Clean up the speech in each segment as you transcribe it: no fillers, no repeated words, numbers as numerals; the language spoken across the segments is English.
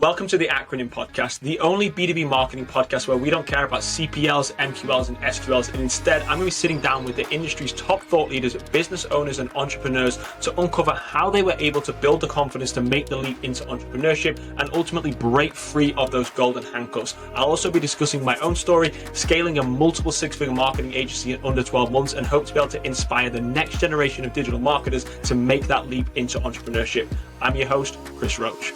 Welcome to the Acronym Podcast, the only B2B marketing podcast where we don't care about CPLs, MQLs, and SQLs, and instead I'm going to be sitting down with the industry's top thought leaders, business owners, and entrepreneurs to uncover how they were able to build the confidence to make the leap into entrepreneurship and ultimately break free of those golden handcuffs. I'll also be discussing my own story, scaling a multiple six-figure marketing agency in under 12 months, and hope to be able to inspire the next generation of digital marketers to make that leap into entrepreneurship. I'm your host, Chris Roach.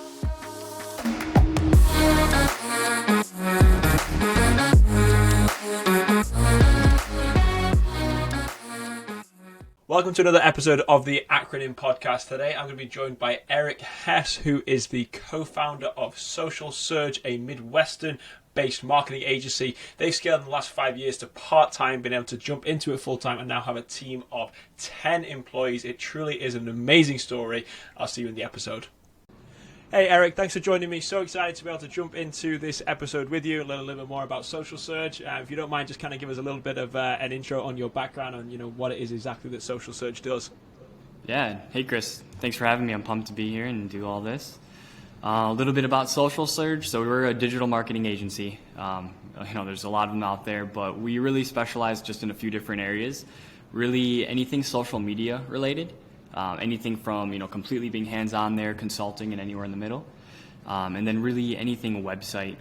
Welcome to another episode of the Acronym Podcast. Today I'm going to be joined by Eric Hess, who is the co-founder of SocialSurge, a Midwestern-based marketing agency. They've scaled in the last 5 years to part-time, been able to jump into it full-time, and now have a team of 10 employees. It truly is an amazing story. I'll see you in the episode. Hey Eric, thanks for joining me. So excited to be able to jump into this episode with you and learn a little bit more about SocialSurge. If you don't mind, just kind of give us a little bit of an intro on your background and what it is exactly that SocialSurge does. Yeah, hey Chris, thanks for having me. I'm pumped to be here and do all this. A little bit about SocialSurge. So we're a digital marketing agency. There's a lot of them out there, but we really specialize just in a few different areas. Really anything social media related. Anything from completely being hands-on there, consulting, and anywhere in the middle, and then really anything website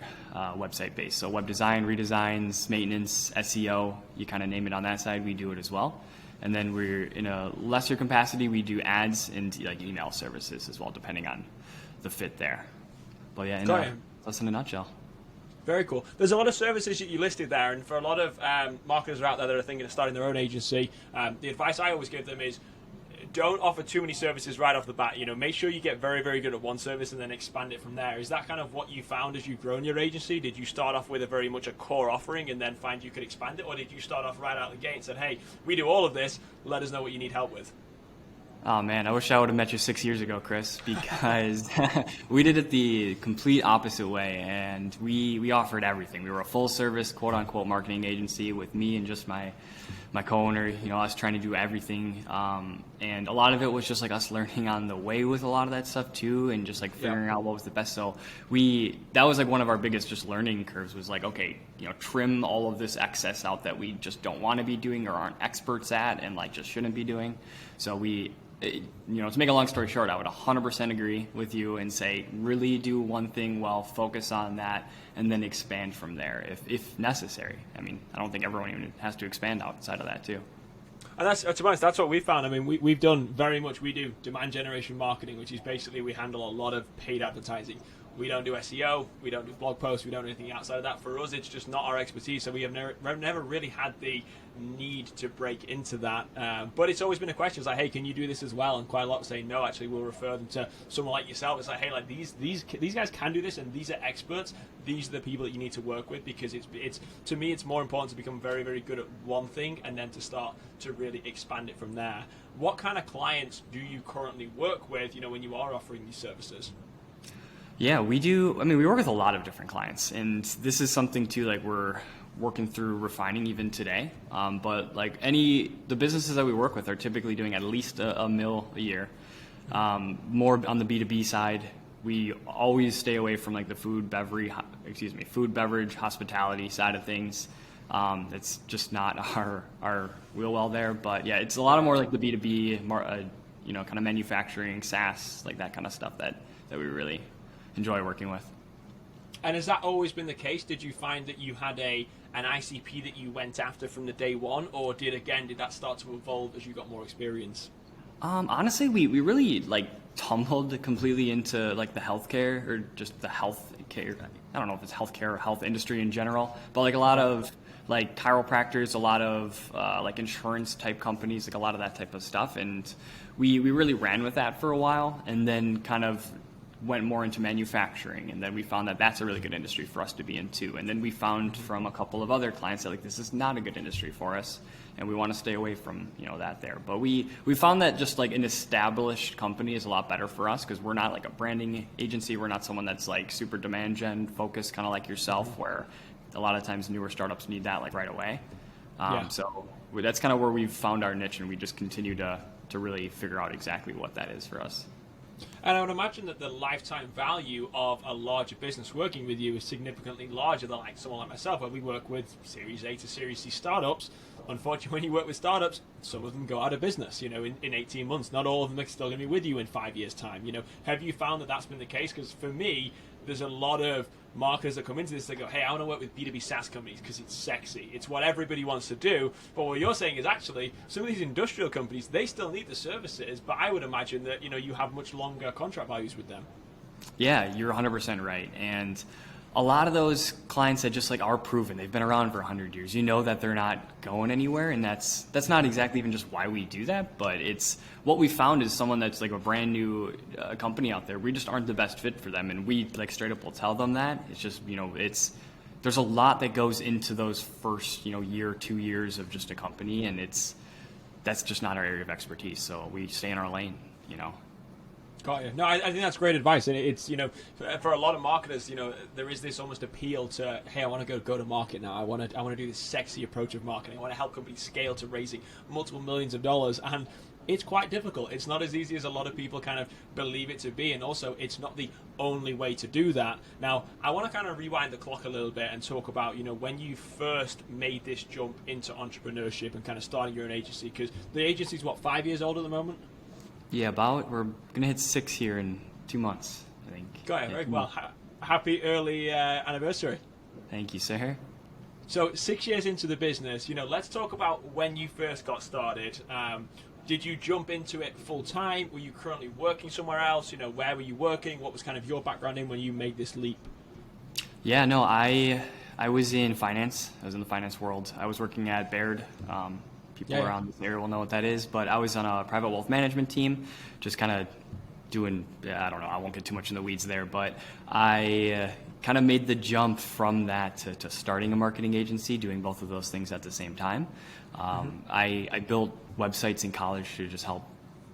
based. So web design, redesigns, maintenance, SEO, you kind of name it on that side, we do it as well. And then we're in a lesser capacity, we do ads and like email services as well, depending on the fit there. But yeah, that's in a nutshell. Very cool. There's a lot of services that you listed there, and for a lot of marketers out there that are thinking of starting their own agency, the advice I always give them is, don't offer too many services right off the bat. Make sure you get very, very good at one service and then expand it from there. Is that kind of what you found as you've grown your agency? Did you start off with a very much a core offering and then find you could expand it? Or did you start off right out the gate and said, hey, we do all of this, let us know what you need help with? Oh man, I wish I would have met you 6 years ago, Chris, because we did it the complete opposite way, and we offered everything. We were a full service, quote unquote, marketing agency with me and just my co-owner, us trying to do everything. And a lot of it was just like us learning on the way with a lot of that stuff too, and just like figuring out what was the best. So that was like one of our biggest just learning curves, was like, okay, trim all of this excess out that we just don't want to be doing or aren't experts at and like just shouldn't be doing. So to make a long story short, I would 100% agree with you and say really do one thing well, focus on that, and then expand from there if necessary. I mean, I don't think everyone even has to expand outside of that too. And that's, to be honest, that's what we found. I mean, we've done very much, we do demand generation marketing, which is basically we handle a lot of paid advertising. We don't do SEO, we don't do blog posts, we don't do anything outside of that. For us, it's just not our expertise, so we have never really had the need to break into that. But it's always been a question. It's like, hey, can you do this as well? And quite a lot say, no, actually, we'll refer them to someone like yourself. It's like, hey, like these guys can do this, and these are experts. These are the people that you need to work with, because it's to me, it's more important to become very, very good at one thing and then to start to really expand it from there. What kind of clients do you currently work with, when you are offering these services? Yeah, we do. I mean, we work with a lot of different clients, and this is something too, like we're working through refining even today. But like the businesses that we work with are typically doing at least a mil a year. More on the B2B side, we always stay away from like the food, beverage, hospitality side of things. It's just not our wheel well there. But yeah, it's a lot of more like the B2B, more kind of manufacturing, SaaS, like that kind of stuff that we really enjoy working with. And has that always been the case? Did you find that you had an ICP that you went after from the day one, or did that start to evolve as you got more experience? Honestly, we really like tumbled completely into like the healthcare or just the healthcare. I don't know if it's healthcare or health industry in general, but like a lot of like chiropractors, a lot of like insurance type companies, like a lot of that type of stuff. And we really ran with that for a while, and then kind of went more into manufacturing, and then we found that that's a really good industry for us to be in too. And then we found from a couple of other clients that like this is not a good industry for us, and we want to stay away from that there. But we found that just like an established company is a lot better for us, because we're not like a branding agency. We're not someone that's like super demand gen focused, kind of like yourself, where a lot of times newer startups need that like right away. So that's kind of where we've found our niche, and we just continue to really figure out exactly what that is for us. And I would imagine that the lifetime value of a larger business working with you is significantly larger than like someone like myself, where we work with Series A to Series C startups. Unfortunately, when you work with startups, some of them go out of business, in 18 months. Not all of them are still going to be with you in 5 years' time. Have you found that that's been the case? Because for me, there's a lot of marketers that come into this, they go, hey, I want to work with B2B SaaS companies because it's sexy. It's what everybody wants to do. But what you're saying is actually some of these industrial companies, they still need the services, but I would imagine that, you have much longer contract values with them. Yeah, you're 100% right. And a lot of those clients that just like are proven, they've been around for 100 years. You know that they're not going anywhere, and that's not exactly even just why we do that, but it's what we found is someone that's like a brand new company out there. We just aren't the best fit for them, and we like straight up will tell them that. It's just, there's a lot that goes into those first, year, 2 years of just a company, and that's just not our area of expertise. So we stay in our lane. Got you. No, I think that's great advice, and it's for a lot of marketers, there is this almost appeal to, hey, I want to go to market now. I want to do this sexy approach of marketing. I want to help companies scale to raising multiple millions of dollars, and it's quite difficult. It's not as easy as a lot of people kind of believe it to be, and also it's not the only way to do that. Now, I want to kind of rewind the clock a little bit and talk about when you first made this jump into entrepreneurship and kind of starting your own agency, because the agency's 5 years old at the moment. Yeah, we're gonna hit 6 here in 2 months, I think. Got it. Very well. Happy early anniversary. Thank you, sir. So 6 years into the business, let's talk about when you first got started. Did you jump into it full time? Were you currently working somewhere else? Where were you working? What was kind of your background in when you made this leap? Yeah, no, I was in finance. I was in the finance world. I was working at Baird. People around this area will know what that is, but I was on a private wealth management team, just kind of doing, I don't know, I won't get too much in the weeds there, but I kind of made the jump from that to starting a marketing agency, doing both of those things at the same time. I built websites in college to just help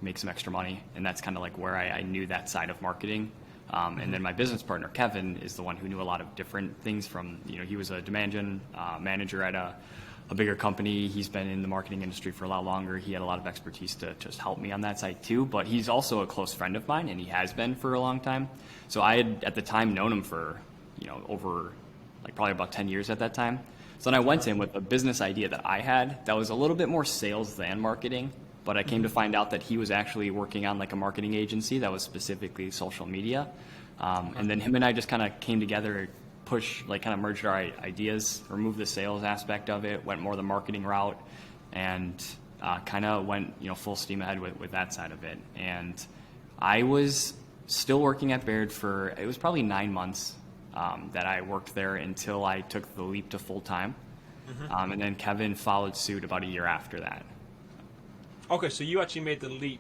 make some extra money, and that's kind of like where I knew that side of marketing. And then my business partner, Kevin, is the one who knew a lot of different things from, he was a demand gen manager at a bigger company. He's been in the marketing industry for a lot longer. He had a lot of expertise to just help me on that side too, but he's also a close friend of mine, and he has been for a long time. So I had at the time known him for, over like probably about 10 years at that time. So then I went in with a business idea that I had that was a little bit more sales than marketing, but I came to find out that he was actually working on like a marketing agency that was specifically social media. And then him and I just kind of came together, kind of merged our ideas, removed the sales aspect of it, went more the marketing route, and kind of went full steam ahead with that side of it. And I was still working at Baird it was probably 9 months that I worked there until I took the leap to full time. And then Kevin followed suit about a year after that. Okay, so you actually made the leap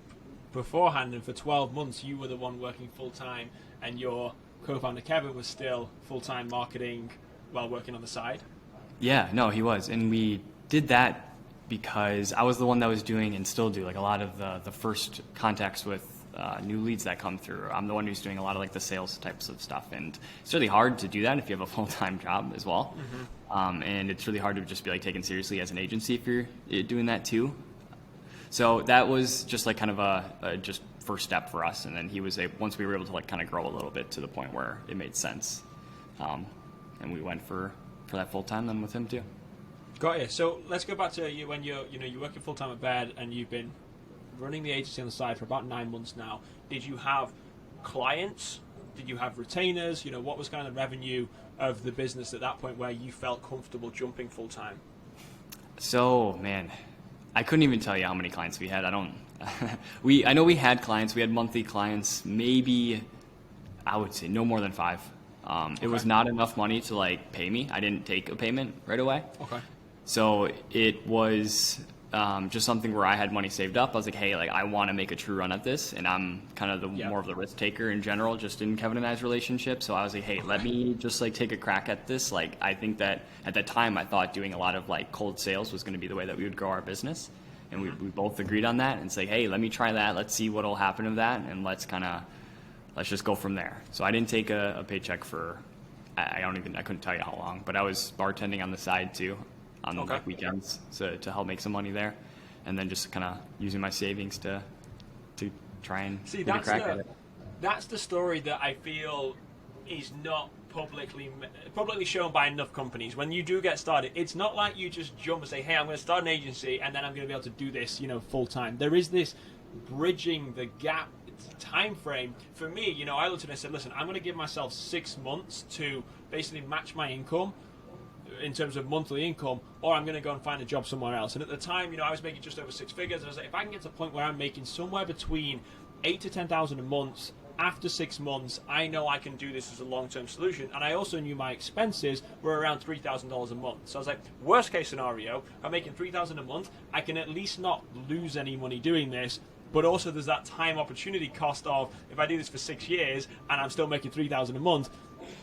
beforehand, and for 12 months you were the one working full time, and your co-founder Kevin was still full-time marketing while working on the side? Yeah, no, he was. And we did that because I was the one that was doing and still do like a lot of the first contacts with new leads that come through. I'm the one who's doing a lot of like the sales types of stuff. And it's really hard to do that if you have a full-time job as well. And it's really hard to just be like taken seriously as an agency if you're doing that too. So that was just like kind of a just first step for us, and then once we were able to like kind of grow a little bit to the point where it made sense, and we went for that full time then with him too. Got you. So let's go back to you when you're working full time at Baird, and you've been running the agency on the side for about 9 months now. Did you have clients? Did you have retainers? What was kind of the revenue of the business at that point where you felt comfortable jumping full time? So man, I couldn't even tell you how many clients we had. I know we had clients. We had monthly clients, maybe I would say no more than 5. It was not enough money to like pay me. I didn't take a payment right away. Okay. So it was just something where I had money saved up. I was like, hey, like I want to make a true run at this, and I'm kind of more of the risk taker in general, just in Kevin and I's relationship. So I was like, hey, let me just like take a crack at this. Like I think that at that time I thought doing a lot of like cold sales was going to be the way that we would grow our business. And we both agreed on that and say, hey, let me try that. Let's see what will happen of that, and let's just go from there. So I didn't take a paycheck for, I couldn't tell you how long, but I was bartending on the side too, on the like weekends, to help make some money there, and then just kind of using my savings to try and get a crack at it. that's the story that I feel is not publicly shown by enough companies. When you do get started, it's not like you just jump and say, hey, I'm going to start an agency and then I'm going to be able to do this, full time. There is this bridging the gap time frame. For me, I looked at it and said, listen, I'm going to give myself 6 months to basically match my income in terms of monthly income, or I'm going to go and find a job somewhere else. And at the time, I was making just over 6 figures. And I was like, if I can get to a point where I'm making somewhere between 8 to 10,000 a month after 6 months, I know I can do this as a long-term solution. And I also knew my expenses were around $3,000 a month. So I was like, worst case scenario, I'm making $3,000 a month. I can at least not lose any money doing this. But also there's that time opportunity cost of, if I do this for 6 years and I'm still making $3,000 a month,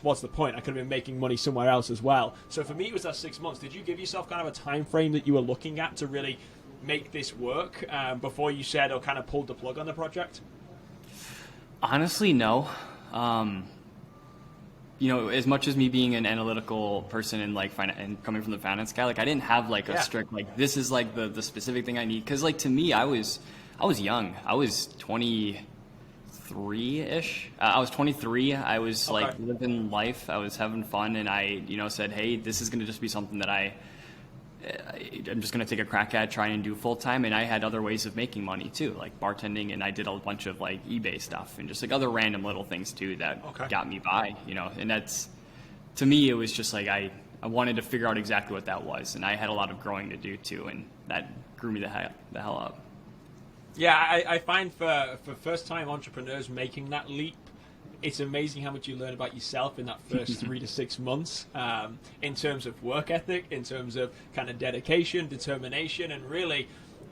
what's the point? I could have been making money somewhere else as well. So for me, it was that 6 months. Did you give yourself kind of a time frame that you were looking at to really make this work before you said or kind of pulled the plug on the project? Honestly, no. As much as me being an analytical person and and coming from the finance guy, I didn't have a strict this is the specific thing I need. Because to me, I was young. I was 23-ish. I was 23. I was living life. I was having fun, and I said, hey, this is going to just be something that I'm just going to take a crack at, try and do full time. And I had other ways of making money too, like bartending, and I did a bunch of eBay stuff and just other random little things too that got me by, and that's, to me, it was just I wanted to figure out exactly what that was. And I had a lot of growing to do too. And that grew me the hell up. Yeah, I find for first-time entrepreneurs making that leap, it's amazing how much you learn about yourself in that first 3 to 6 months, in terms of work ethic, in terms of kind of dedication, determination, and really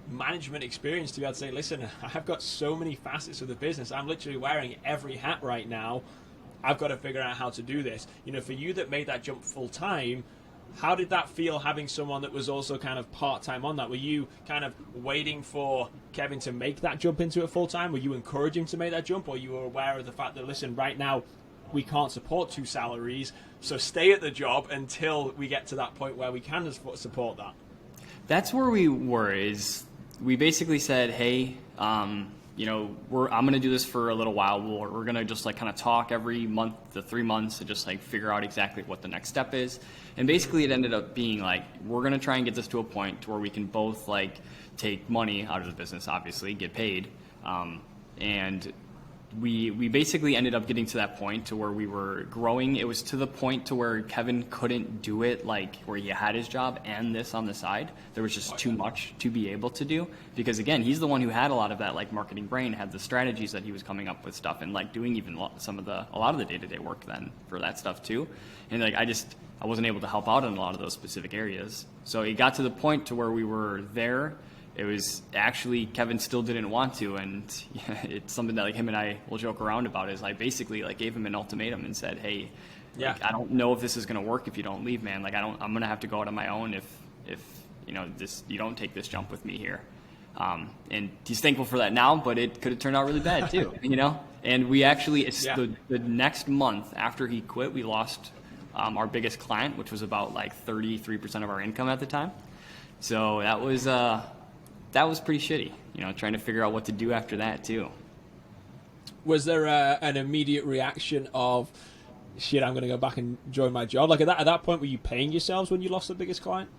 management experience to be able to say, listen, I've got so many facets of the business. I'm literally wearing every hat right now. I've got to figure out how to do this. For you that made that jump full-time, how did that feel having someone that was also kind of part-time on that? Were you kind of waiting for Kevin to make that jump into it full-time? Were you encouraging him to make that jump, or you were aware of the fact that, listen, right now we can't support 2 salaries, so stay at the job until we get to that point where we can support that? That's where we were, is we basically said, hey, I'm going to do this for a little while. We're going to just kind of talk every month to 3 months to just figure out exactly what the next step is. And basically it ended up being we're going to try and get this to a point to where we can both take money out of the business, obviously, get paid. And we basically ended up getting to that point to where we were growing. It was to the point to where Kevin couldn't do it where he had his job and this on the side. There was just too much to be able to do, because again, he's the one who had a lot of that marketing brain, had the strategies that he was coming up with stuff, and doing even a lot of the day-to-day work then for that stuff too. And I wasn't able to help out in a lot of those specific areas. So it got to the point to where we were there. It was actually, Kevin still didn't want to, and it's something that him and I will joke around about, is I basically gave him an ultimatum and said, hey, I don't know if this is going to work if you don't leave, man. I'm going to have to go out on my own if you don't take this jump with me here. And he's thankful for that now, but it could have turned out really bad too, And we actually, the next month after he quit, we lost our biggest client, which was about 33% of our income at the time. So that was pretty shitty, trying to figure out what to do after that too. Was there an immediate reaction of, shit, I'm going to go back and join my job? At that point, were you paying yourselves when you lost the biggest client?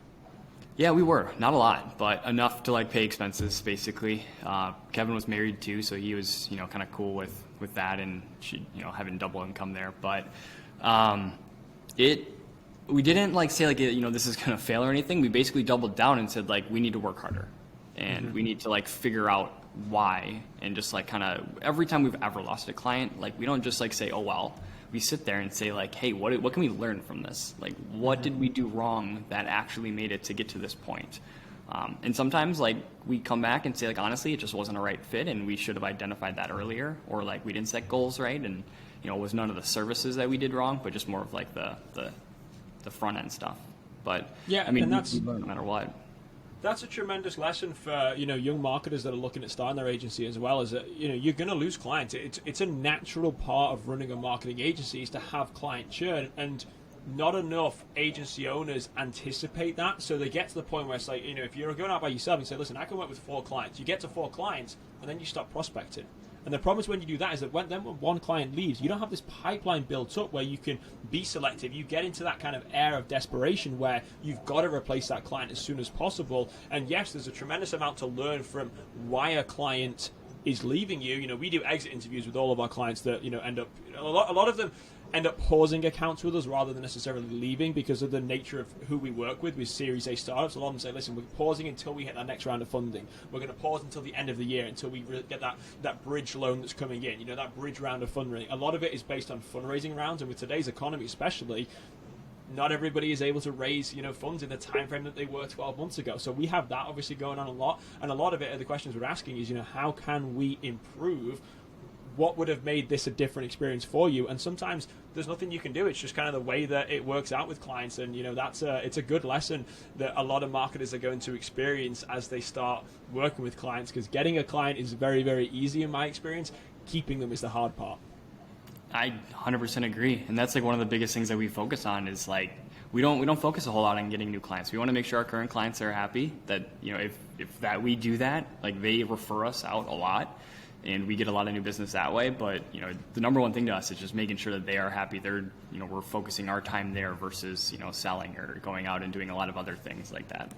Yeah, we were. Not a lot, but enough to pay expenses, basically. Kevin was married too, so he was, kind of cool with that, and having double income there. But we didn't say this is going to fail or anything. We basically doubled down and said we need to work harder. And we need to figure out why, and just kind of every time we've ever lost a client, we don't just say, oh well. We sit there and say hey, what can we learn from this? What did we do wrong that actually made it to get to this point? And sometimes we come back and say honestly, it just wasn't a right fit, and we should have identified that earlier, or we didn't set goals right, and it was none of the services that we did wrong, but just more of the front end stuff. But yeah, I mean, and that's, we learn no matter what. That's a tremendous lesson for young marketers that are looking at starting their agency as well. Is that you're going to lose clients. It's a natural part of running a marketing agency is to have client churn, and not enough agency owners anticipate that. So they get to the point where it's if you're going out by yourself and say, listen, I can work with 4 clients. You get to 4 clients, and then you stop prospecting. And the problem is when you do that is that when one client leaves, you don't have this pipeline built up where you can be selective. You get into that kind of air of desperation where you've got to replace that client as soon as possible. And yes, there's a tremendous amount to learn from why a client is leaving you. You know, we do exit interviews with all of our clients that, you know, end up, a lot of them end up pausing accounts with us rather than necessarily leaving because of the nature of who we work with Series A startups. A lot of them say, listen, we're pausing until we hit our next round of funding. We're going to pause until the end of the year until we get that bridge loan that's coming in, you know, that bridge round of fundraising. A lot of it is based on fundraising rounds, and with today's economy especially, not everybody is able to raise, you know, funds in the time frame that they were 12 months ago. So we have that obviously going on a lot, and a lot of it, the questions we're asking is, you know, how can we improve? What would have made this a different experience for you? And sometimes there's nothing you can do. It's just kind of the way that it works out with clients. And, you know, it's a good lesson that a lot of marketers are going to experience as they start working with clients, because getting a client is very, very easy in my experience. Keeping them is the hard part. I 100% agree. And that's like one of the biggest things that we focus on is like, we don't focus a whole lot on getting new clients. We want to make sure our current clients are happy, that, you know, if that we do that, like they refer us out a lot, and we get a lot of new business that way. But, you know, the number one thing to us is just making sure that they are happy. They're, you know, we're focusing our time there versus, you know, selling or going out and doing a lot of other things like that.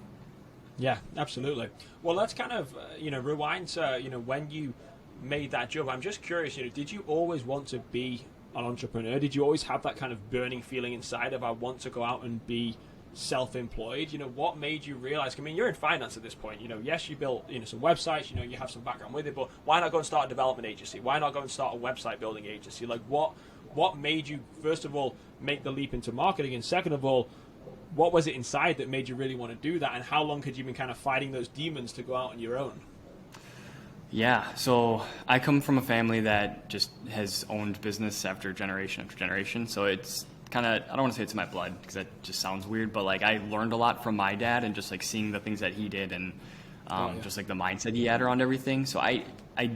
Yeah, absolutely. Well, let's kind of, you know, rewind to, you know, when you made that jump. I'm just curious, you know, did you always want to be an entrepreneur? Did you always have that kind of burning feeling inside of, I want to go out and be self-employed? You know, what made you realize, I mean, you're in finance at this point, you know, yes, you built, you know, some websites, you know, you have some background with it, but why not go and start a development agency? Why not go and start a website building agency? Like, what made you, first of all, make the leap into marketing, and second of all, what was it inside that made you really want to do that, and how long had you been kind of fighting those demons to go out on your own? Yeah, so I come from a family that just has owned business after generation, so it's kind of, I don't want to say it's in my blood because that just sounds weird, but like I learned a lot from my dad and just like seeing the things that he did and just like the mindset he had around everything. So I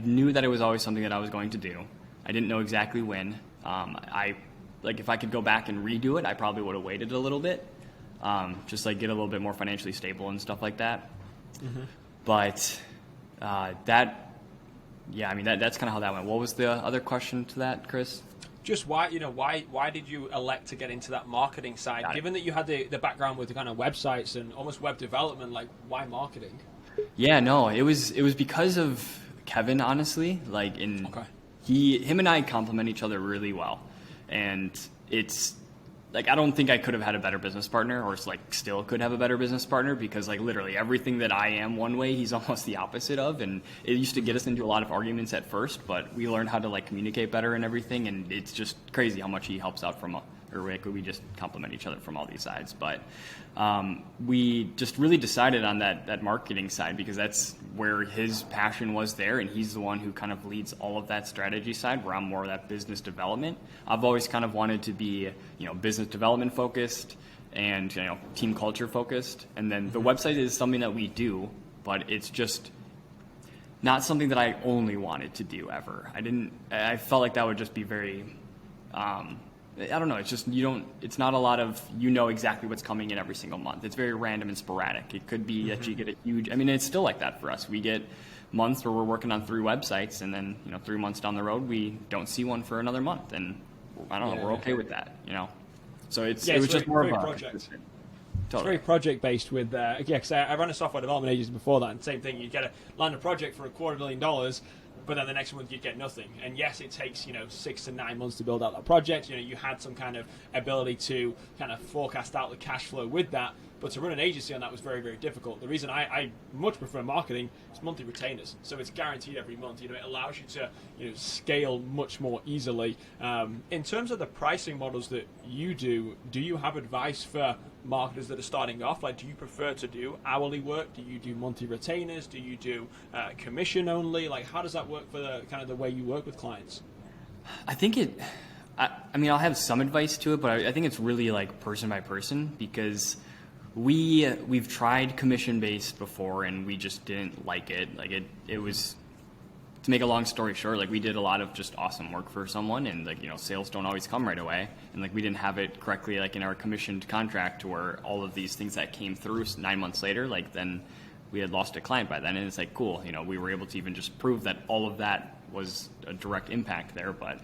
knew that it was always something that I was going to do. I didn't know exactly when. Like if I could go back and redo it, I probably would have waited a little bit, just like get a little bit more financially stable and stuff like that. Mm-hmm. But yeah, I mean that's kind of how that went. What was the other question to that, Chris? Just why did you elect to get into that marketing side? Given that you had the background with the kind of websites and almost web development, like why marketing? Yeah, no, it was because of Kevin, honestly. Like him and I complement each other really well, and it's like I don't think I could have had a better business partner, or like still could have a better business partner, because like literally everything that I am one way, he's almost the opposite of, and it used to get us into a lot of arguments at first, but we learned how to like communicate better and everything, and it's just crazy how much he helps out from, or we just complement each other from all these sides. But we just really decided on that marketing side because that's where his passion was there, and he's the one who kind of leads all of that strategy side, where I'm more of that business development. I've always kind of wanted to be, you know, business development focused and, you know, team culture focused. And then the website is something that we do, but it's just not something that I only wanted to do ever. I felt like that would just be very, I don't know, it's just, it's not a lot of, you know exactly what's coming in every single month. It's very random and sporadic. It could be that you get a huge, I mean, it's still like that for us. We get months where we're working on 3 websites, and then, you know, 3 months down the road, we don't see one for another month. And I don't know, we're okay with that, you know? So it was just more of a project. Totally. It's very project based with, because I ran a software development agency before that, and same thing, you land a project for $250,000, but then the next month you get nothing. And yes, it takes, you know, 6 to 9 months to build out that project. You know, you had some kind of ability to kind of forecast out the cash flow with that, but to run an agency on that was very, very difficult. The reason I much prefer marketing is monthly retainers. So it's guaranteed every month. You know, it allows you to, you know, scale much more easily. In terms of the pricing models that you do you have advice for marketers that are starting off? Like, do you prefer to do hourly work? Do you do monthly retainers? Do you do commission only? Like, how does that work for the kind of the way you work with clients? I think I mean, I'll have some advice to it, but I think it's really like person by person, because we've tried commission based before and we just didn't like it. Like it was, to make a long story short, like we did a lot of just awesome work for someone, and like, you know, sales don't always come right away, and like we didn't have it correctly like in our commissioned contract, to where all of these things that came through 9 months later, like then we had lost a client by then. And it's like, cool, you know, we were able to even just prove that all of that was a direct impact there. But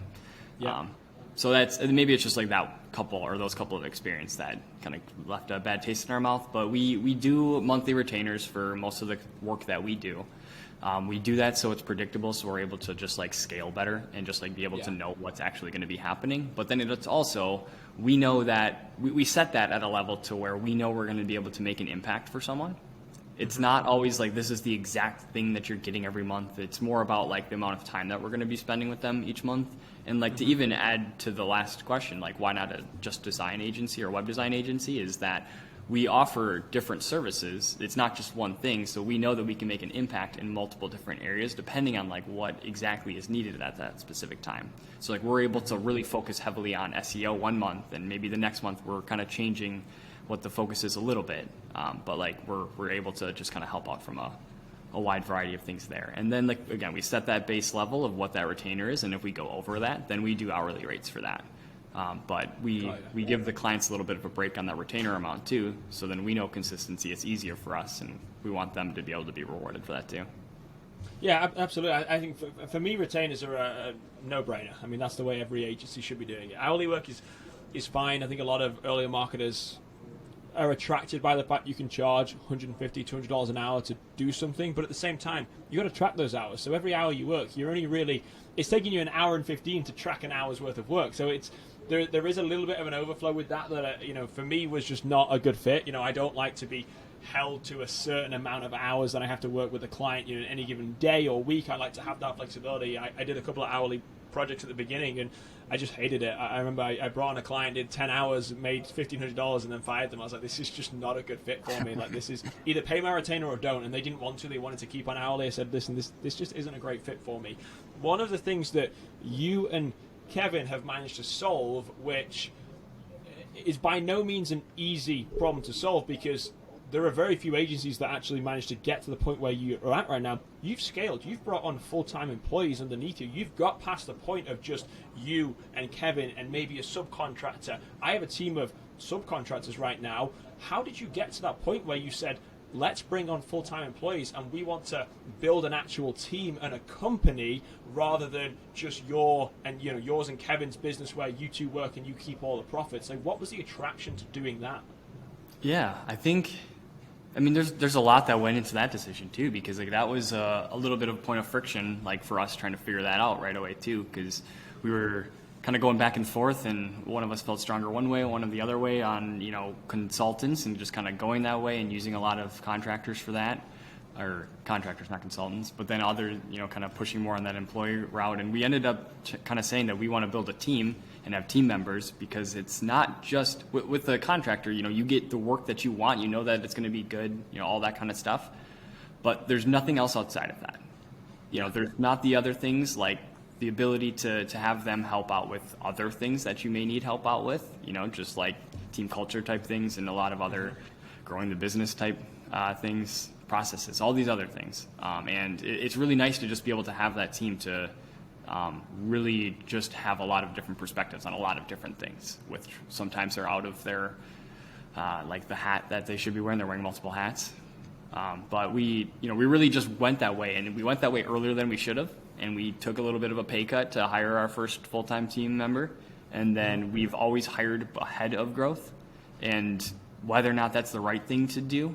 Yeah. so that's, maybe it's just like that couple or those couple of experience that kind of left a bad taste in our mouth. But we do monthly retainers for most of the work that we do. We do that so it's predictable, so we're able to just like scale better and just like be able to know what's actually going to be happening. But then it's also, we know that we set that at a level to where we know we're going to be able to make an impact for someone. It's not always like this is the exact thing that you're getting every month. It's more about like the amount of time that we're going to be spending with them each month. And like to even add to the last question, like why not a just design agency or web design agency, is that we offer different services. It's not just one thing. So we know that we can make an impact in multiple different areas depending on like what exactly is needed at that specific time. So like we're able to really focus heavily on SEO one month, and maybe the next month we're kind of changing what the focus is a little bit. But like we're able to just kind of help out from a wide variety of things there. And then like, again, we set that base level of what that retainer is. And if we go over that, then we do hourly rates for that. But we give the clients a little bit of a break on that retainer amount too. So then we know consistency is easier for us, and we want them to be able to be rewarded for that too. Yeah, absolutely. I think for me, retainers are a no-brainer. I mean, that's the way every agency should be doing it. Hourly work is fine. I think a lot of earlier marketers are attracted by the fact you can charge $150, $200 an hour to do something, but at the same time, you got to track those hours. So every hour you work, you're only really, it's taking you an hour and 15 to track an hour's worth of work. So it's there is a little bit of an overflow with that for me was just not a good fit. I don't like to be held to a certain amount of hours that I have to work with a client in any given day or week. I like to have that flexibility. I did a couple of hourly projects at the beginning, and I just hated it. I remember I brought on a client, did 10 hours, made $1,500, and then fired them. I was like, this is just not a good fit for me. Like, this is either pay my retainer or don't. And they didn't want to. They wanted to keep on hourly. I said, listen, this just isn't a great fit for me. One of the things that you and Kevin have managed to solve, which is by no means an easy problem to solve, because there are very few agencies that actually manage to get to the point where you are at right now. You've scaled. You've brought on full-time employees underneath you. You've got past the point of just you and Kevin and maybe a subcontractor. I have a team of subcontractors right now. How did you get to that point where you said, let's bring on full-time employees and we want to build an actual team and a company rather than just yours and Kevin's business where you two work and you keep all the profits? Like, what was the attraction to doing that? Yeah, I mean, there's a lot that went into that decision too, because like that was a little bit of a point of friction, like for us trying to figure that out right away too, because we were kind of going back and forth, and one of us felt stronger one way, one of the other way on consultants, and just kind of going that way and using a lot of contractors for that, or contractors, not consultants, but then other kind of pushing more on that employee route, and we ended up kind of saying that we want to build a team and have team members, because it's not just with the contractor, you get the work that you want, that it's going to be good, all that kind of stuff, but there's nothing else outside of that. There's not the other things, like the ability to have them help out with other things that you may need help out with, just like team culture type things and a lot of other growing the business type things, processes, all these other things. And it's really nice to just be able to have that team to really just have a lot of different perspectives on a lot of different things, which sometimes they're out of their, like the hat that they should be wearing. They're wearing multiple hats. But we really just went that way, and we went that way earlier than we should have. And we took a little bit of a pay cut to hire our first full-time team member. And then we've always hired ahead of growth. And whether or not that's the right thing to do,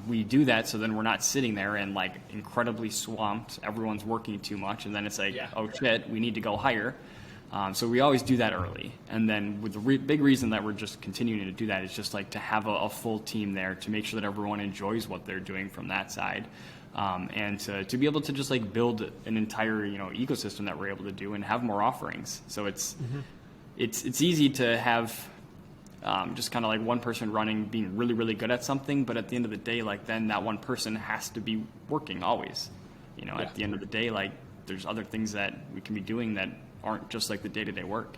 we do that so then we're not sitting there and like incredibly swamped. Everyone's working too much. And then it's like, oh shit, we need to go hire. So we always do that early. And then with the big reason that we're just continuing to do that is just like to have a full team there to make sure that everyone enjoys what they're doing from that side. And to be able to just like build an entire ecosystem that we're able to do and have more offerings. So it's easy to have just kind of like one person running, being really, really good at something, but at the end of the day, like then that one person has to be working always. At the end of the day, like there's other things that we can be doing that aren't just like the day-to-day work.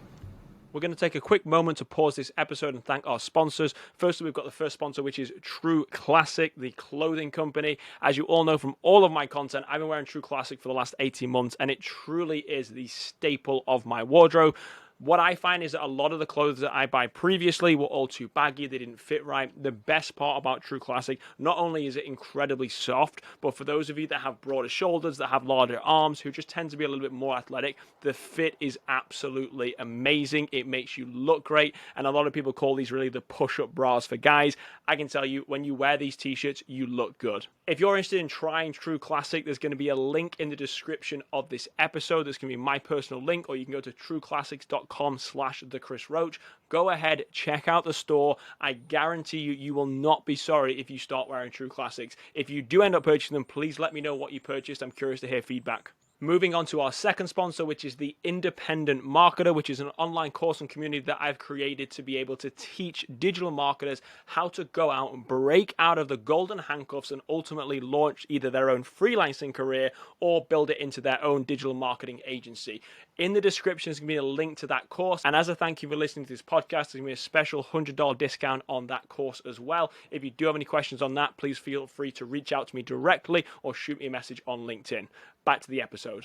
We're going to take a quick moment to pause this episode and thank our sponsors. Firstly, we've got the first sponsor, which is True Classic, the clothing company. As you all know from all of my content, I've been wearing True Classic for the last 18 months, and it truly is the staple of my wardrobe. What I find is that a lot of the clothes that I buy previously were all too baggy. They didn't fit right. The best part about True Classic, not only is it incredibly soft, but for those of you that have broader shoulders, that have larger arms, who just tend to be a little bit more athletic, the fit is absolutely amazing. It makes you look great. And a lot of people call these really the push-up bras for guys. I can tell you, when you wear these t-shirts, you look good. If you're interested in trying True Classic, there's going to be a link in the description of this episode. There's going to be my personal link, or you can go to trueclassics.com/thechrisroach. Go ahead, check out the store. I guarantee you, you will not be sorry if you start wearing True Classics. If you do end up purchasing them, please let me know what you purchased. I'm curious to hear feedback. Moving on to our second sponsor, which is the Independent Marketer, which is an online course and community that I've created to be able to teach digital marketers how to go out and break out of the golden handcuffs and ultimately launch either their own freelancing career or build it into their own digital marketing agency. In the description is going to be a link to that course. And as a thank you for listening to this podcast, there's going to be a special $100 discount on that course as well. If you do have any questions on that, please feel free to reach out to me directly or shoot me a message on LinkedIn. Back to the episode.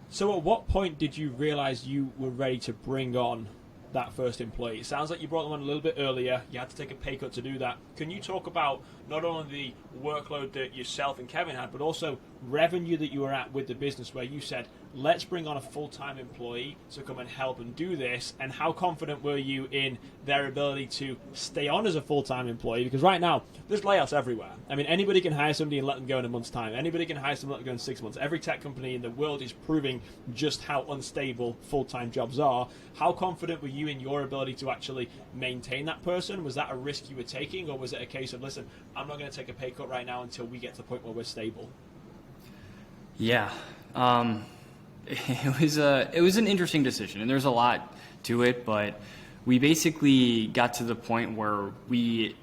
So at what point did you realize you were ready to bring on that first employee? It sounds like you brought them on a little bit earlier. You had to take a pay cut to do that. Can you talk about not only the workload that yourself and Kevin had, but also revenue that you were at with the business, where you said, let's bring on a full-time employee to come and help and do this? And how confident were you in their ability to stay on as a full-time employee? Because right now, there's layoffs everywhere. I mean, anybody can hire somebody and let them go in a month's time. Anybody can hire somebody and let them go in 6 months. Every tech company in the world is proving just how unstable full-time jobs are. How confident were you in your ability to actually maintain that person? Was that a risk you were taking, or was it a case of, listen, I'm not going to take a pay cut right now until we get to the point where we're stable? Yeah. It was an interesting decision, and there's a lot to it, but we basically got to the point where we're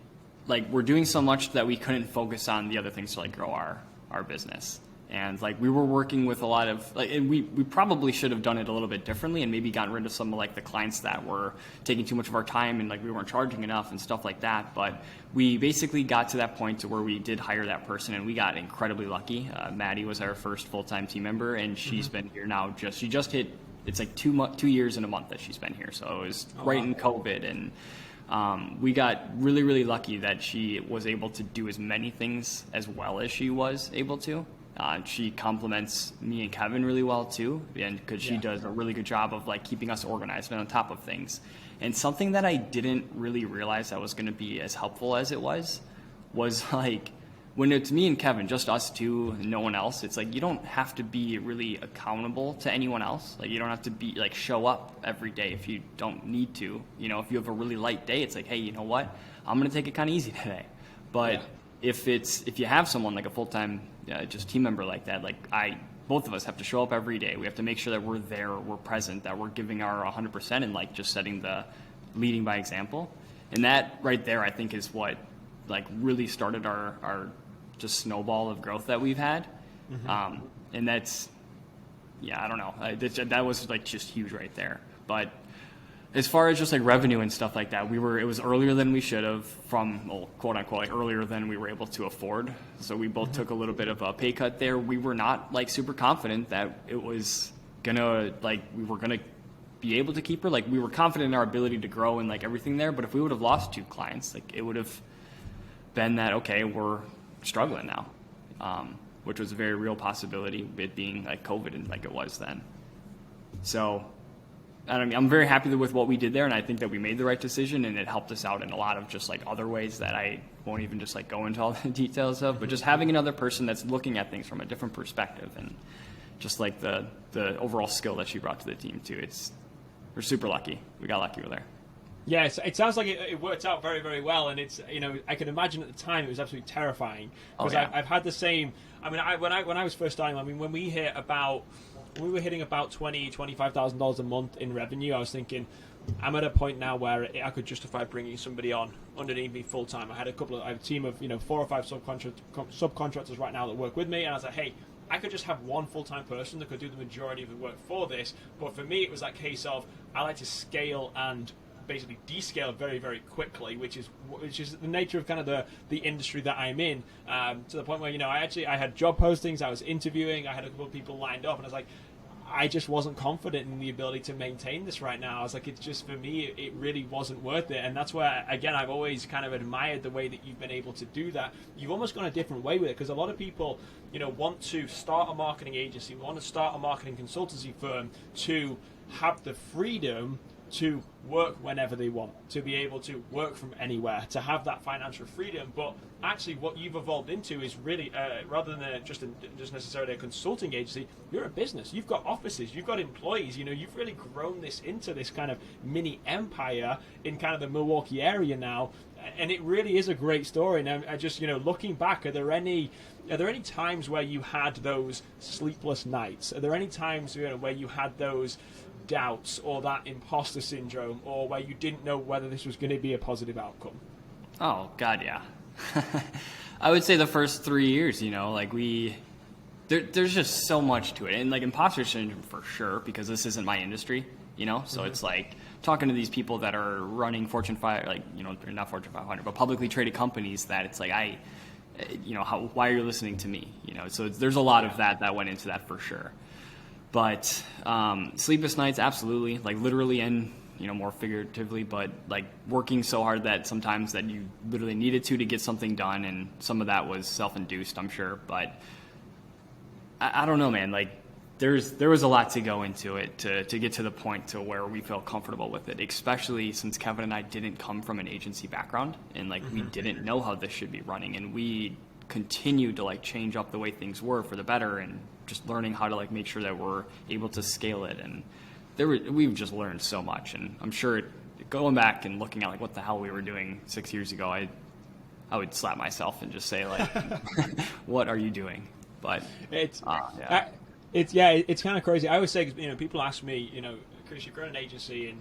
doing so much that we couldn't focus on the other things to grow our business. And we were working with a lot of and we probably should have done it a little bit differently and maybe gotten rid of some of the clients that were taking too much of our time and we weren't charging enough and stuff like that. But we basically got to that point to where we did hire that person, and we got incredibly lucky. Maddie was our first full-time team member, and she's been here now. She just hit, it's 2 years and a month that she's been here. So it was in COVID, and we got really, really lucky that she was able to do as many things as well as she was able to. She complements me and Kevin really well too, and because she does a really good job of keeping us organized and on top of things. And something that I didn't really realize that was going to be as helpful as it was when it's me and Kevin, just us two, and no one else. It's you don't have to be really accountable to anyone else. You don't have to be show up every day if you don't need to. If you have a really light day, it's hey, you know what? I'm going to take it kind of easy today. But if you have someone a full-time just team member like that, both of us have to show up every day. We have to make sure that we're there, we're present, that we're giving our 100% and just setting the leading by example. And that right there, I think, is what really started our just snowball of growth that we've had. And that's, I don't know, that was just huge right there. But as far as just revenue and stuff like that, it was earlier than we should have, from quote unquote earlier than we were able to afford. So we both took a little bit of a pay cut there. We were not super confident that it was gonna we were gonna be able to keep her. We were confident in our ability to grow and everything there. But if we would have lost 2 clients, it would have been that, okay, we're struggling now, which was a very real possibility, it being COVID and it was then. So I'm very happy with what we did there, and I think that we made the right decision, and it helped us out in a lot of just other ways that I won't even just go into all the details of, but just having another person that's looking at things from a different perspective, and just the overall skill that she brought to the team too. We're super lucky. We got lucky over there. Yeah, it sounds like it worked out very, very well, and it's I can imagine at the time it was absolutely terrifying, because I've had the same. When I was first starting, when we were hitting about $20,000-$25,000 a month in revenue, I was thinking, I'm at a point now where I could justify bringing somebody on underneath me full time. I have a team of 4 or 5 subcontractors right now that work with me, and I was like, hey, I could just have one full-time person that could do the majority of the work for this. But for me, it was that case of I like to scale and basically descale very, very quickly, which is the nature of kind of the industry that I'm in, to the point where I had job postings, I was interviewing, I had a couple of people lined up, and I was like, I just wasn't confident in the ability to maintain this right now. I was like, it's just, for me, it really wasn't worth it. And that's why, again, I've always kind of admired the way that you've been able to do that. You've almost gone a different way with it, because a lot of people, want to start a marketing agency, want to start a marketing consultancy firm to have the freedom to work whenever they want, to be able to work from anywhere, to have that financial freedom. But actually what you've evolved into is really, rather than just necessarily a consulting agency, you're a business. You've got offices, you've got employees, you've really grown this into this kind of mini empire in kind of the Milwaukee area now. And it really is a great story. And I just, looking back, are there any times where you had those sleepless nights? Are there any times where you had those doubts or that imposter syndrome, or where you didn't know whether this was going to be a positive outcome? Oh God, yeah. I would say the first 3 years, there's just so much to it, and like imposter syndrome for sure, because this isn't my industry, so it's like talking to these people that are running Fortune 5, not Fortune 500, but publicly traded companies, that it's like, why are you listening to me? So there's a lot of that went into that for sure. But sleepless nights, absolutely, like literally and more figuratively, but like working so hard that sometimes that you literally needed to get something done, and some of that was self-induced, I'm sure. But I don't know, man. Like there was a lot to go into it to get to the point to where we feel comfortable with it, especially since Kevin and I didn't come from an agency background, and we didn't know how this should be running, and we continued to change up the way things were for the better, and just learning how to make sure that we're able to scale it. And we've just learned so much, and I'm sure going back and looking at what the hell we were doing 6 years ago, I would slap myself and just say what are you doing? But it's yeah. It's kind of crazy. I always say, people ask me, Chris, you've grown an agency in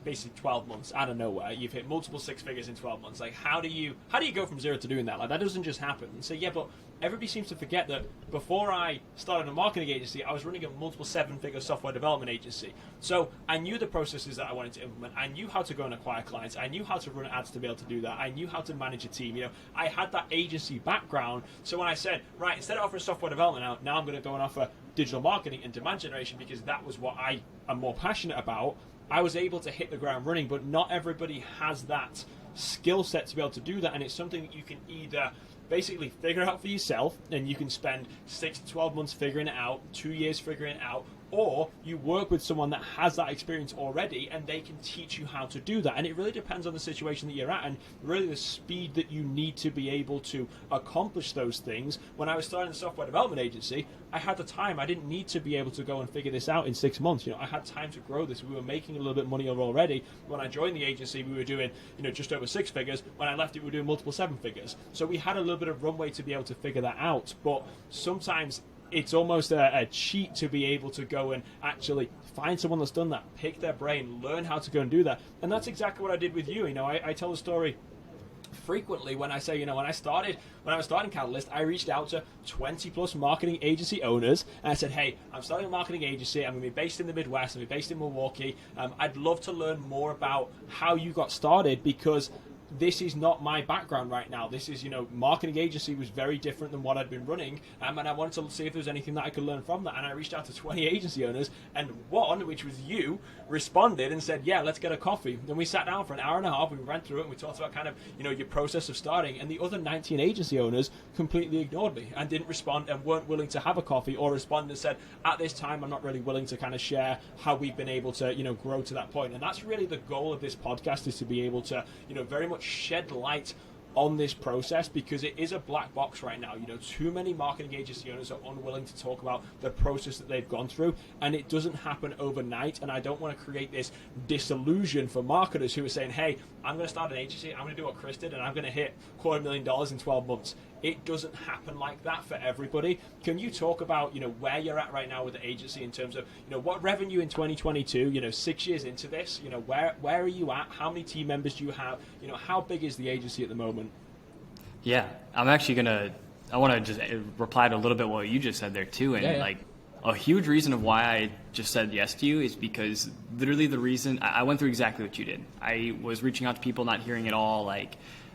basically 12 months out of nowhere. You've hit multiple six figures in 12 months. How do you go from zero to doing that? That doesn't just happen. And so but everybody seems to forget that before I started a marketing agency, I was running a multiple seven-figure software development agency. So I knew the processes that I wanted to implement. I knew how to go and acquire clients. I knew how to run ads to be able to do that. I knew how to manage a team. I had that agency background. So when I said, right, instead of offering software development now I'm going to go and offer digital marketing and demand generation, because that was what I am more passionate about, I was able to hit the ground running. But not everybody has that skill set to be able to do that, and it's something that you can either basically figure out for yourself, and you can spend 6 to 12 months figuring it out, 2 years figuring it out, or you work with someone that has that experience already and they can teach you how to do that. And it really depends on the situation that you're at, and really the speed that you need to be able to accomplish those things. When I was starting the software development agency, I had the time. I didn't need to be able to go and figure this out in 6 months. I had time to grow this. We were making a little bit of money already. When I joined the agency, we were doing just over 6 figures. When I left it, we were doing multiple 7 figures. So we had a little bit of runway to be able to figure that out. But sometimes it's almost a cheat to be able to go and actually find someone that's done that, pick their brain, learn how to go and do that. And that's exactly what I did with you. I tell the story frequently when I say, when I was starting Catalyst, I reached out to 20 plus marketing agency owners, and I said, hey, I'm starting a marketing agency. I'm going to be based in the Midwest. I'm going to be based in Milwaukee. I'd love to learn more about how you got started, because this is not my background right now. This is, marketing agency was very different than what I'd been running, and I wanted to see if there was anything that I could learn from that. And I reached out to 20 agency owners, and one, which was you, responded and said, yeah, let's get a coffee. Then we sat down for an hour and a half, we ran through it, and we talked about kind of, your process of starting. And the other 19 agency owners completely ignored me and didn't respond and weren't willing to have a coffee, or respond and said, at this time, I'm not really willing to kind of share how we've been able to, grow to that point. And that's really the goal of this podcast, is to be able to, very much shed light on this process, because it is a black box right now. Too many marketing agency owners are unwilling to talk about the process that they've gone through, and it doesn't happen overnight. And I don't want to create this disillusion for marketers who are saying, hey, I'm going to start an agency, I'm going to do what Chris did, and I'm going to hit $250,000 in 12 months. It doesn't happen like that for everybody. Can you talk about, where you're at right now with the agency in terms of, what revenue in 2022, 6 years into this, where are you at? How many team members do you have? How big is the agency at the moment? Yeah, I'm actually I want to just reply to a little bit what you just said there too. And a huge reason of why I just said yes to you is because literally the reason I went through exactly what you did. I was reaching out to people, not hearing at all,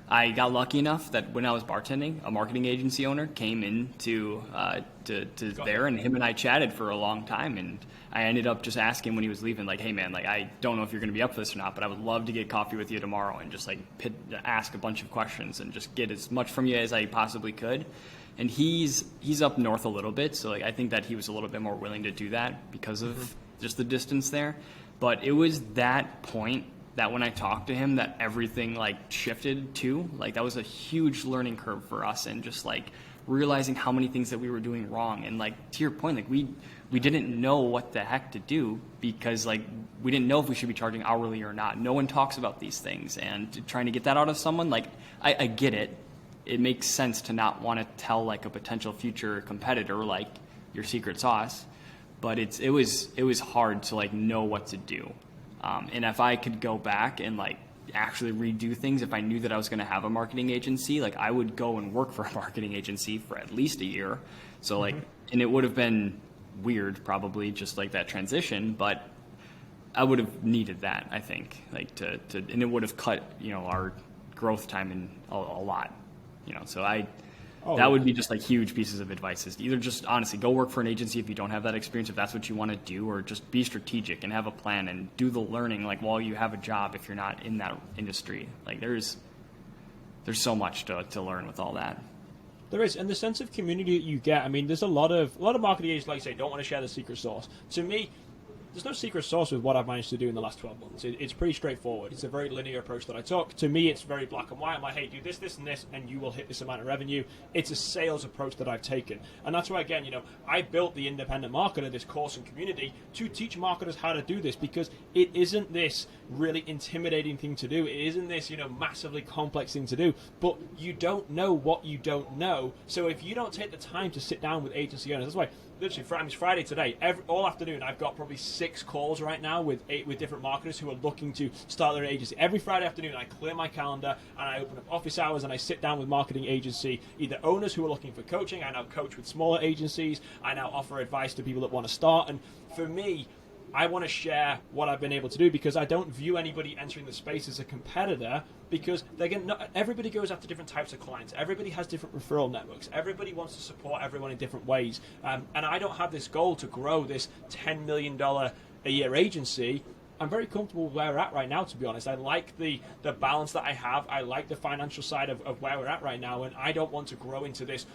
I got lucky enough that when I was bartending, a marketing agency owner came in to there, and him and I chatted for a long time. And I ended up just asking when he was leaving, like, hey man, like, I don't know if you're going to be up for this or not, but I would love to get coffee with you tomorrow and just like ask a bunch of questions and just get as much from you as I possibly could. And he's up north a little bit, so like I think that he was a little bit more willing to do that because of just the distance there. But it was that point that when I talked to him that everything like shifted to. Like that was a huge learning curve for us, and just like realizing how many things that we were doing wrong. And like to your point, like we didn't know what the heck to do, because like we didn't know if we should be charging hourly or not. No one talks about these things, and trying to get that out of someone, like I get it. It makes sense to not want to tell like a potential future competitor like your secret sauce, but it was hard to like know what to do. And if I could go back and like actually redo things, if I knew that I was going to have a marketing agency, like I would go and work for a marketing agency for at least a year. So like, and it would have been weird probably just like that transition, but I would have needed that, I think, like to and it would have cut, our growth time in a lot, so that would be just like huge pieces of advice, is either just honestly go work for an agency if you don't have that experience, if that's what you want to do, or just be strategic and have a plan and do the learning like while you have a job if you're not in that industry. Like there's so much to learn with all that. There is, and the sense of community that you get. I mean, there's a lot of marketing agents, like you say, don't want to share the secret sauce. To me, there's no secret sauce with what I've managed to do in the last 12 months. It's pretty straightforward. It's a very linear approach that I took. To me, it's very black and white. I'm like, hey, do this, this, and this, and you will hit this amount of revenue. It's a sales approach that I've taken. And that's why, again, I built the independent marketer, this course and community, to teach marketers how to do this, because it isn't this really intimidating thing to do. It isn't this, massively complex thing to do. But you don't know what you don't know. So if you don't take the time to sit down with agency owners, that's why literally it's Friday today. All afternoon, I've got probably 6 calls right now with different marketers who are looking to start their agency. Every Friday afternoon, I clear my calendar and I open up office hours and I sit down with marketing agency, either owners who are looking for coaching. I now coach with smaller agencies. I now offer advice to people that want to start. And for me, I want to share what I've been able to do, because I don't view anybody entering the space as a competitor, because everybody goes after different types of clients. Everybody has different referral networks. Everybody wants to support everyone in different ways. And I don't have this goal to grow this $10 million a year agency. I'm very comfortable with where we're at right now, to be honest. I like the balance that I have. I like the financial side of where we're at right now, and I don't want to grow into this,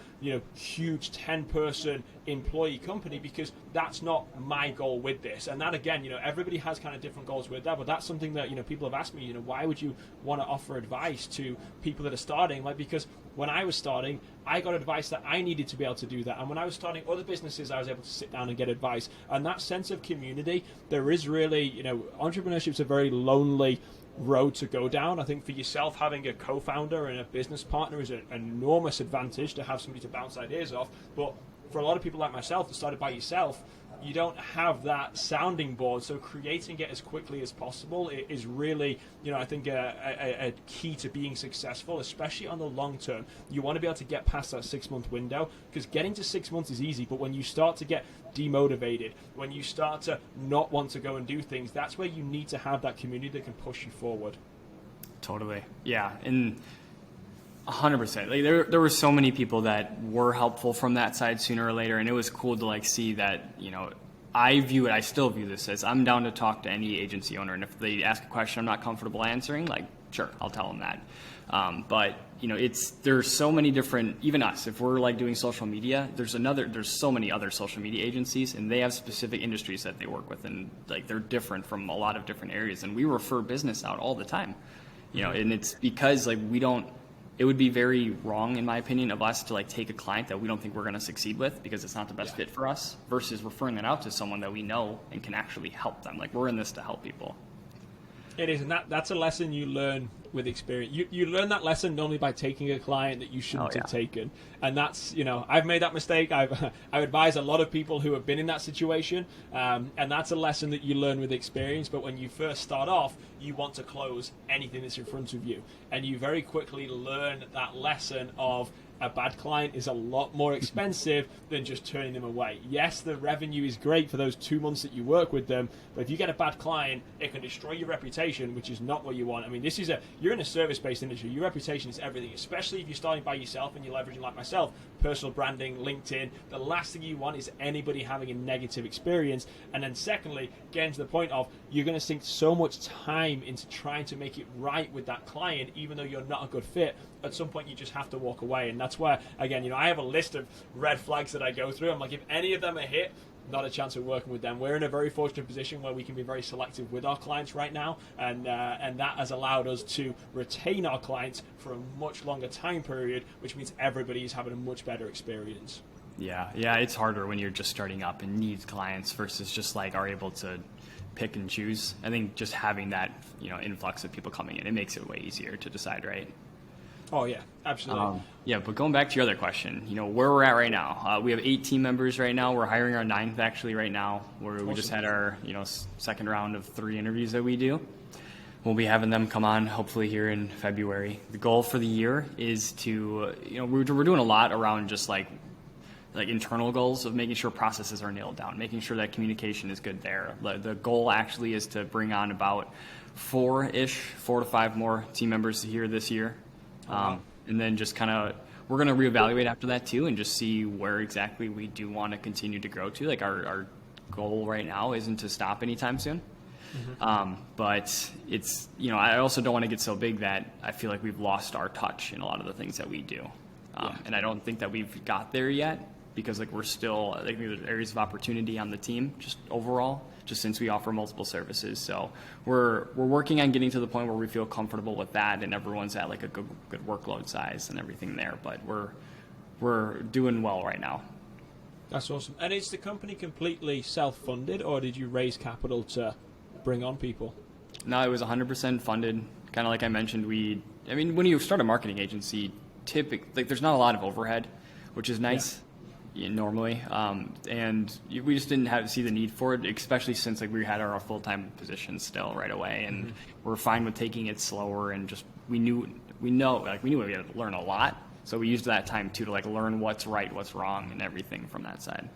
huge 10-person employee company, because that's not my goal with this. And that, again, everybody has kind of different goals with that, but that's something that, people have asked me, why would you want to offer advice to people that are starting? Like, because when I was starting, I got advice that I needed to be able to do that. And when I was starting other businesses, I was able to sit down and get advice. And that sense of community, there is really, entrepreneurship's a very lonely road to go down. I think for yourself, having a co-founder and a business partner is an enormous advantage, to have somebody to bounce ideas off. But for a lot of people like myself that started by yourself, you don't have that sounding board, so creating it as quickly as possible is really, I think a key to being successful, especially on the long term. You want to be able to get past that 6-month window, because getting to 6 months is easy, but when you start to get demotivated, when you start to not want to go and do things, that's where you need to have that community that can push you forward. Totally. Yeah. And 100%. Like there were so many people that were helpful from that side sooner or later, and it was cool to like see that, I still view this as, I'm down to talk to any agency owner, and if they ask a question I'm not comfortable answering, like, sure, I'll tell them that. But there's so many different, even us, if we're like doing social media, there's so many other social media agencies, and they have specific industries that they work with, and like they're different from a lot of different areas, and we refer business out all the time, and it's because like it would be very wrong, in my opinion, of us to like take a client that we don't think we're going to succeed with because it's not the best fit for us, versus referring it out to someone that we know and can actually help them. Like, we're in this to help people. It is, and that's a lesson you learn with experience. You learn that lesson normally by taking a client that you shouldn't have taken. And that's, I've made that mistake. I've advised a lot of people who have been in that situation. And that's a lesson that you learn with experience. But when you first start off, you want to close anything that's in front of you. And you very quickly learn that lesson of, a bad client is a lot more expensive than just turning them away. Yes, the revenue is great for those 2 months that you work with them, but if you get a bad client, it can destroy your reputation, which is not what you want. I mean, this is you're in a service-based industry. Your reputation is everything, especially if you're starting by yourself and you're leveraging, like myself, personal branding, LinkedIn. The last thing you want is anybody having a negative experience. And then secondly, getting to the point of you're going to sink so much time into trying to make it right with that client, even though you're not a good fit. At some point, you just have to walk away. And that's where, again, I have a list of red flags that I go through. I'm like, if any of them are hit, not a chance of working with them. We're in a very fortunate position where we can be very selective with our clients right now, and that has allowed us to retain our clients for a much longer time period, which means everybody is having a much better experience. Yeah, it's harder when you're just starting up and need clients versus just like are able to pick and choose. I think just having that influx of people coming in, it makes it way easier to decide, right? Oh, yeah, absolutely. But going back to your other question, where we're at right now, we have 8 team members right now. We're hiring our 9th actually right now, where we just had our second round of 3 interviews that we do. We'll be having them come on hopefully here in February. The goal for the year is to, we're doing a lot around just like internal goals of making sure processes are nailed down, making sure that communication is good there. The goal actually is to bring on about 4 to 5 more team members here this year. And then just we're going to reevaluate after that too and just see where exactly we do want to continue to grow to. Like our goal right now isn't to stop anytime soon. Mm-hmm. But it's, I also don't want to get so big that I feel like we've lost our touch in a lot of the things that we do. And I don't think that we've got there yet because we're still, there's areas of opportunity on the team just overall, just since we offer multiple services. So we're working on getting to the point where we feel comfortable with that and everyone's at a good workload size and everything there. But we're doing well right now. That's awesome. And is the company completely self-funded, or did you raise capital to bring on people? No, it was 100% funded. Kind of like I mentioned, when you start a marketing agency, typically there's not a lot of overhead, which is nice. Yeah. Normally, and we just didn't see the need for it, especially since we had our full-time position still right away, and we're fine with taking it slower. And just we knew we had to learn a lot, so we used that time too to learn what's right, what's wrong, and everything from that side.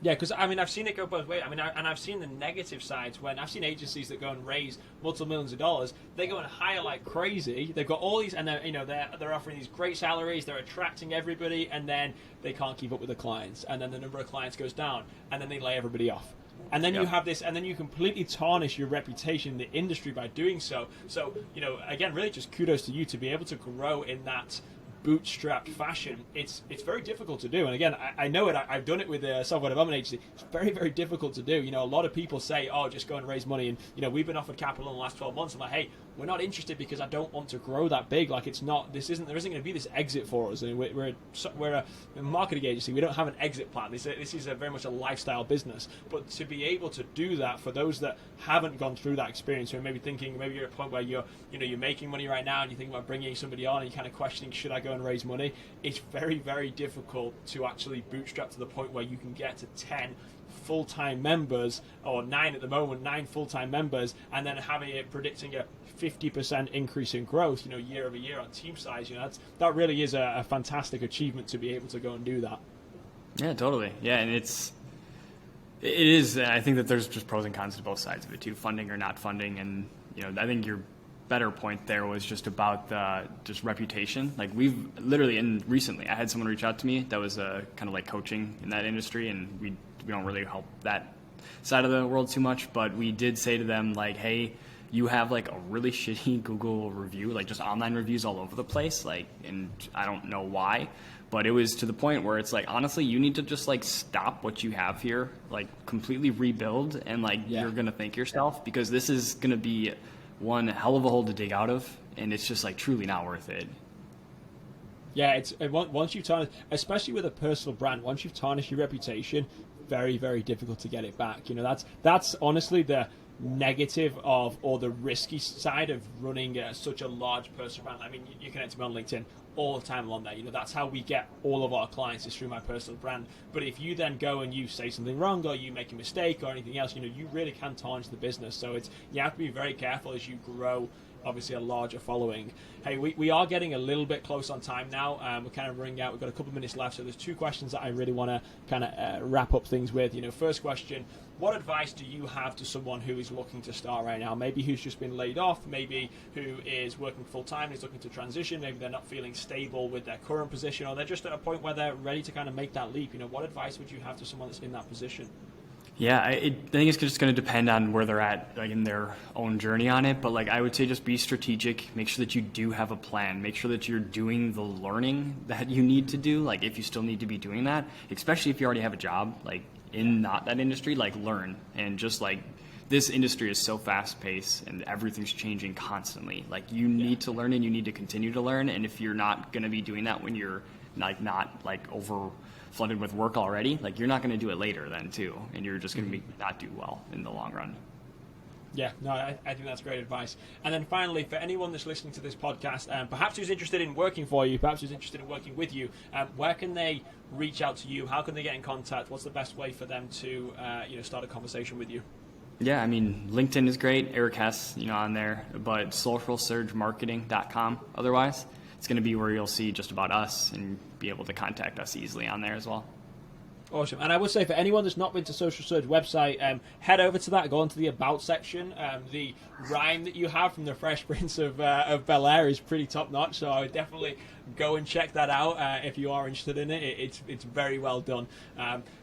Yeah, because I've seen it go both ways. And I've seen the negative sides when I've seen agencies that go and raise multiple millions of dollars. They go and hire like crazy. They've got all these, and they're offering these great salaries. They're attracting everybody, and then they can't keep up with the clients. And then the number of clients goes down, and then they lay everybody off. And then you have this, and then you completely tarnish your reputation in the industry by doing so. So again, really just kudos to you to be able to grow in that bootstrapped fashion. It's very difficult to do, and again, I know it. I've done it with a software development agency. It's very, very difficult to do. A lot of people say, "Oh, just go and raise money," and we've been offered capital in the last 12 months. I'm like, "Hey, we're not interested because I don't want to grow that big. There isn't going to be this exit for us. And we're a marketing agency. We don't have an exit plan. This is very much a lifestyle business. But to be able to do that for those that haven't gone through that experience, or maybe you're at a point where you're making money right now and you think about bringing somebody on and you're kind of questioning, should I go and raise money? It's very, very difficult to actually bootstrap to the point where you can get to 10 full-time members, or 9 at the moment, 9 full-time members, and then predicting a 50% increase in growth, year over year on team size. That really is a fantastic achievement to be able to go and do that. Yeah, totally. Yeah, and it is. I think that there's just pros and cons to both sides of it too, funding or not funding, and I think your better point there was just about the just reputation. We've literally, and recently I had someone reach out to me that was kind of coaching in that industry, and we don't really help that side of the world too much, but we did say to them hey, you have a really shitty Google review, just online reviews all over the place, and I don't know why, but it was to the point where it's honestly, you need to just stop what you have here, completely rebuild, and you're gonna thank yourself, because this is gonna be one hell of a hole to dig out of, and it's just truly not worth it. Yeah, it's once you've tarnished, especially with a personal brand, once you've tarnished your reputation, very, very difficult to get it back. That's honestly the negative of, or the risky side of running such a large personal brand. You connect to me on LinkedIn all the time on there. That's how we get all of our clients, is through my personal brand. But if you then go and you say something wrong, or you make a mistake or anything else, you really can tarnish the business. So you have to be very careful as you grow obviously a larger following. Hey, we are getting a little bit close on time now. We're kind of running out. We've got a couple of minutes left, so there's 2 questions that I really want to kind of wrap up things with. First question, what advice do you have to someone who is looking to start right now? Maybe who's just been laid off, maybe who is working full-time, is looking to transition, maybe they're not feeling stable with their current position, or they're just at a point where they're ready to kind of make that leap. What advice would you have to someone that's in that position? Yeah, I think it's just going to depend on where they're at, like in their own journey on it. But like I would say, just be strategic. Make sure that you do have a plan. Make sure that you're doing the learning that you need to do. Like if you still need to be doing that, especially if you already have a job, like in not that industry, like learn. And just like this industry is so fast paced and everything's changing constantly. Like you need to learn and you need to continue to learn. And if you're not going to be doing that when you're like not like over flooded with work already, like you're not going to do it later then too, and you're just going to not do well in the long run. Yeah, no, I think that's great advice. And then finally, for anyone that's listening to this podcast, perhaps who's interested in working for you, perhaps who's interested in working with you, where can they reach out to you? How can they get in contact? What's the best way for them to start a conversation with you? Yeah, I mean, LinkedIn is great, Eric Hess, on there, but SocialSurgeMarketing.com otherwise. It's going to be where you'll see just about us and be able to contact us easily on there as well. Awesome. And I would say for anyone that's not been to SocialSurge website, head over to that, go into the About section. The rhyme that you have from the Fresh Prince of Bel-Air is pretty top-notch, so I would definitely go and check that out if you are interested in it. It's very well done.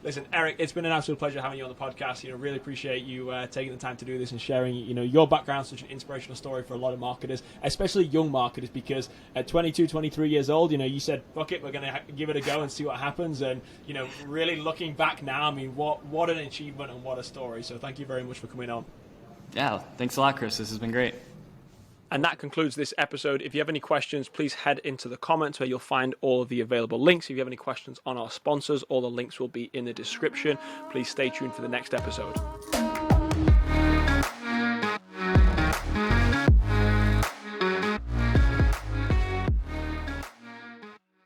Listen, Eric, it's been an absolute pleasure having you on the podcast. Really appreciate you taking the time to do this and sharing your background, such an inspirational story for a lot of marketers, especially young marketers, because at 22, 23 years old, you said, fuck it, we're going to give it a go and see what happens. And, really looking back now, I mean, what an achievement and what a story. So thank you very much for coming on. Yeah, thanks a lot, Chris. This has been great. And that concludes this episode. If you have any questions, please head into the comments where you'll find all of the available links. If you have any questions on our sponsors, all the links will be in the description. Please stay tuned for the next episode.